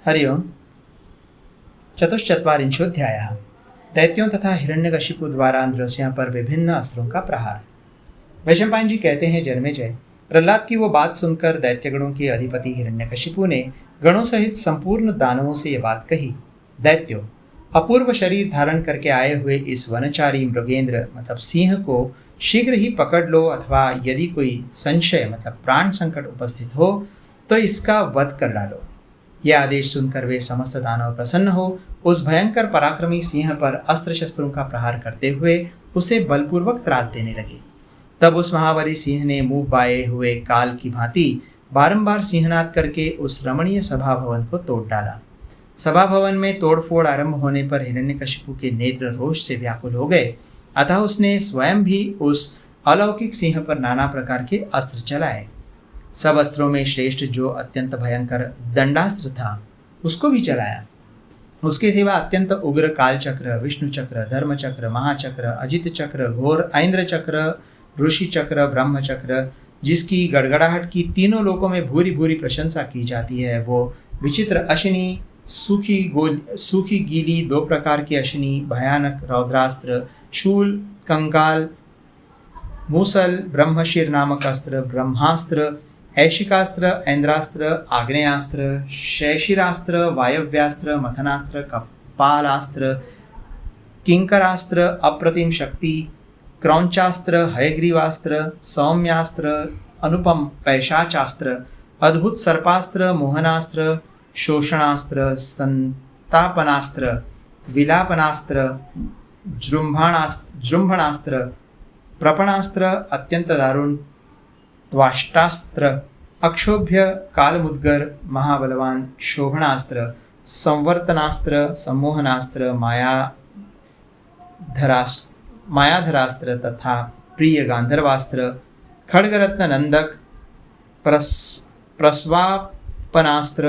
हरि ओम। चतुश्चत्वारिंशोऽध्यायः। दैत्यों तथा हिरण्यकशिपु द्वारा नृसिंह पर विभिन्न अस्त्रों का प्रहार। वैशंपायन जी कहते हैं, जन्मेजय, प्रहलाद की वो बात सुनकर दैत्यगणों के अधिपति हिरण्यकशिपु ने गणों सहित संपूर्ण दानवों से ये बात कही। दैत्यों, अपूर्व शरीर धारण करके आए हुए इस वनचारी मृगेंद्र मतलब सिंह को शीघ्र ही पकड़ लो, अथवा यदि कोई संशय मतलब प्राण संकट उपस्थित हो तो इसका वध कर डालो। यह आदेश सुनकर वे समस्त दानव प्रसन्न हो उस भयंकर पराक्रमी सिंह पर अस्त्र शस्त्रों का प्रहार करते हुए उसे बलपूर्वक त्रास देने लगे। तब उस महाबली सिंह ने मुंह बाए हुए काल की भांति बारंबार सिंहनाद करके उस रमणीय सभा भवन को तोड़ डाला। सभा भवन में तोड़फोड़ आरंभ होने पर हिरण्यकशिपु के नेत्र रोष से व्याकुल हो गए। अतः उसने स्वयं भी उस अलौकिक सिंह पर नाना प्रकार के अस्त्र चलाए। सब अस्त्रों में श्रेष्ठ जो अत्यंत भयंकर दंडास्त्र था उसको भी चलाया। उसके सिवा अत्यंत उग्र काल चक्र, विष्णु चक्र, धर्म चक्र, महाचक्र, अजित चक्र, घोर ऐन्द्र चक्र, ऋषि चक्र, ब्रह्म चक्र, जिसकी गड़गड़ाहट की तीनों लोकों में भूरी भूरी प्रशंसा की जाती है, वो विचित्र अश्विनी, सूखी गीली दो प्रकार की अश्विनी, भयानक रौद्रास्त्र, शूल, कंकाल, मूसल, ब्रह्मशिर नामक अस्त्र, ब्रह्मास्त्र, ऐशिकास्त्र, ऐन्द्रास्त्र, आग्नेयास्त्र, शैशिरास्त्र, वायव्यास्त्र, मथनास्त्र, कपालास्त्र, किंकरास्त्र, अप्रतिम शक्ति, क्रौंचास्त्र, हयग्रीवास्त्र, सौम्यास्त्र, अनुपम पैशाचास्त्र, अद्भुत सर्पास्त्र, मोहनास्त्र, शोषणास्त्र, संतापनास्त्र, विलापनास्त्र, जृंभणास्त्र, प्रपणास्त्र, अत्यंत दारुण त्वाष्टास्त्र, अक्षोभ्य कालमुद्गर, महाबलवान शोभनास्त्र, संवर्तनास्त्र, सम्मोहनास्त्र, मायाधरास्त्र तथा प्रिय गांधर्वास्त्र, खड्गरत्न नंदक, प्रस्वापनास्त्र,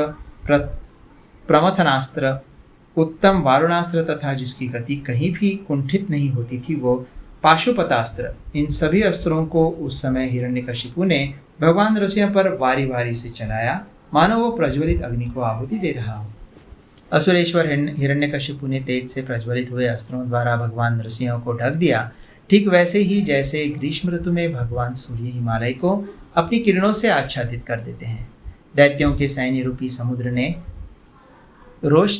प्रमथनास्त्र, उत्तम वारुणास्त्र तथा जिसकी गति कहीं भी कुंठित नहीं होती थी वो पाशुपतास्त्र। इन सभी अस्त्रों को उस समय हिरण्यकशिपु ने भगवान नृसिंह पर वारी वारी से चलाया, मानो वो प्रज्वलित अग्नि को आहुति दे रहा हो। असुरेश्वर हिरण्यकशिपु ने तेज से प्रज्वलित हुए अस्त्रों द्वारा भगवान नृसिंह को ढक दिया, ठीक वैसे ही जैसे ग्रीष्म ऋतु में भगवान सूर्य हिमालय को अपनी किरणों से आच्छादित कर देते हैं। दैत्यों के सैन्य रूपी समुद्र ने रोष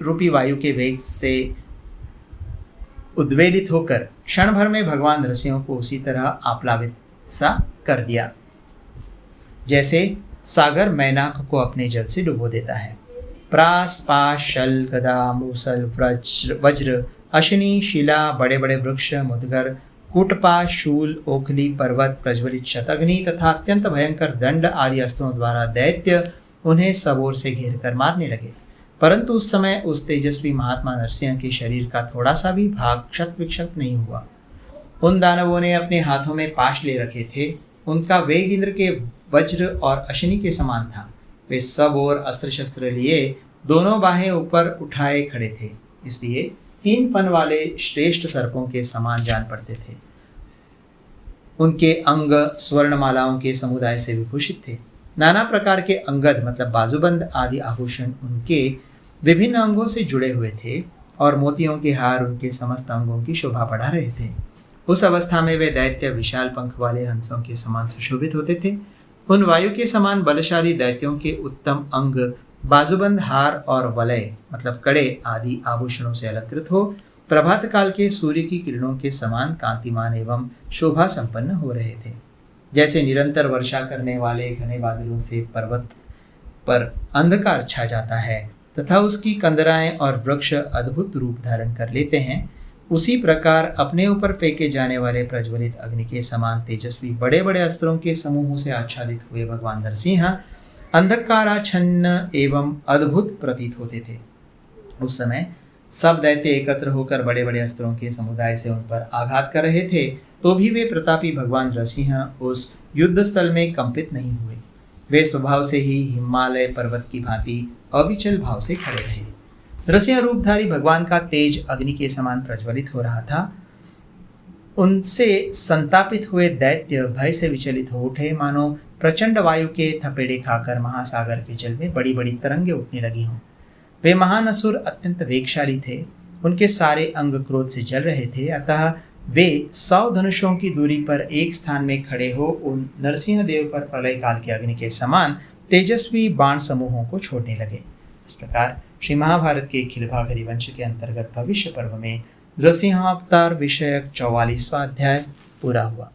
रूपी वायु के वेग से उद्वेलित होकर क्षण भर में भगवान नृसिंह को उसी तरह आप्लावित सा कर दिया जैसे सागर मैनाक को अपने जल से डुबो देता है। प्रास, पाश, शल, गदा, मूसल, वज्र, अश्विनी, शिला, बड़े बड़े वृक्ष, मुदगर, कूटपा, शूल, ओखली, पर्वत, प्रज्वलित शतग्नि तथा अत्यंत भयंकर दंड आदि अस्त्रों द्वारा दैत्य उन्हें सब ओर से घेर कर मारने लगे। परंतु उस समय उस तेजस्वी महात्मा नरसिंह के शरीर का थोड़ा सा भी भाग क्षत विक्षत नहीं हुआ। उन दानवों ने अपने हाथों में पाश ले रखे थे। उनका वेग इंद्र के वज्र और अश्विनी के समान था। वे सब और अस्त्र शस्त्र लिए दोनों बाहें ऊपर उठाए खड़े थे, इसलिए 3 फन वाले श्रेष्ठ सर्पों के समान जान पड़ते थे। उनके अंग स्वर्णमालाओं के समुदाय से विभूषित थे। नाना प्रकार के अंगद मतलब बाजूबंद आदि आभूषण उनके विभिन्न अंगों से जुड़े हुए थे और मोतियों के हार उनके समस्त अंगों की शोभा बढ़ा रहे थे। उस अवस्था में वे दैत्य विशाल पंख वाले हंसों के समान सुशोभित होते थे। उन वायु के समान बलशाली दैत्यों के उत्तम अंग बाजूबंद, हार और वलय मतलब कड़े आदि आभूषणों से अलंकृत हो प्रभात काल के सूर्य की किरणों के समान कांतिमान एवं शोभा संपन्न हो रहे थे। जैसे निरंतर वर्षा करने वाले घने बादलों से पर्वत पर अंधकार छा जाता है तथा उसकी कंदराएं और वृक्ष अद्भुत रूप धारण कर लेते हैं, उसी प्रकार अपने ऊपर फेंके जाने वाले प्रज्वलित अग्नि के समान तेजस्वी बड़े बड़े अस्त्रों के समूहों से आच्छादित हुए भगवान नरसिंह अंधकाराच्छन्न एवं अद्भुत प्रतीत होते थे। उस समय सब दैत्य एकत्र होकर बड़े बड़े अस्त्रों के समुदाय से उन पर आघात कर रहे थे, तो भी वे प्रतापी भगवान नरसिंह उस युद्ध स्थल में कंपित नहीं हुए। वे स्वभाव से ही हिमालय पर्वत की भांति अविचल भाव से खड़े रहे। नरसिंह रूपधारी भगवान का तेज अग्नि के समान प्रज्वलित हो रहा था। उनसे संतापित हुए दैत्य भय से विचलित हो उठे, मानो प्रचंड वायु के थपेड़े खाकर महासागर के जल में बड़ी बड़ी तरंगें उठने लगी हों। वे महान असुर अत्यंत वेगशाली थे, उनके सारे अंग क्रोध से जल रहे थे, अतः वे 100 धनुषों की दूरी पर एक स्थान में खड़े हो उन नरसिंह देव पर प्रलय काल की अग्नि के समान तेजस्वी बाण समूहों को छोड़ने लगे। इस प्रकार श्री महाभारत के खिलभाग हरिवंश के अंतर्गत भविष्य पर्व में नृसिंहावतार विषयक 44वां अध्याय पूरा हुआ।